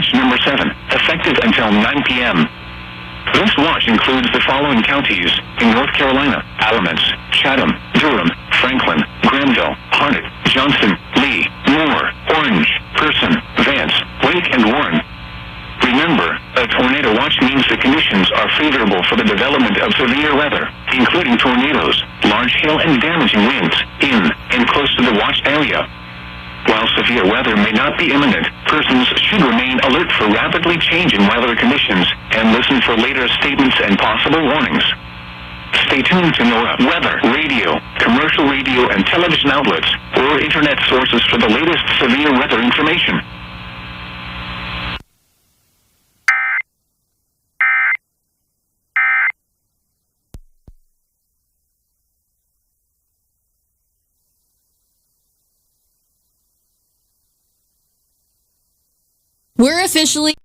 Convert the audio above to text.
watch number 7, effective until 9 p.m. This watch includes the following counties in North Carolina: Alamance, Chatham, Durham, Franklin, Granville, Harnett, Johnston, Lee, Moore, Orange, Person, Vance, Wake, and Warren. Remember, a tornado watch means the conditions are favorable for the development of severe weather, including tornadoes, large hail, and damaging winds in and close to the watch area. While severe weather may not be imminent, persons should remain alert for rapidly changing weather conditions and listen for later statements and possible warnings. Stay tuned to NOAA weather, radio, commercial radio and television outlets, or internet sources for the latest severe weather information. We're officially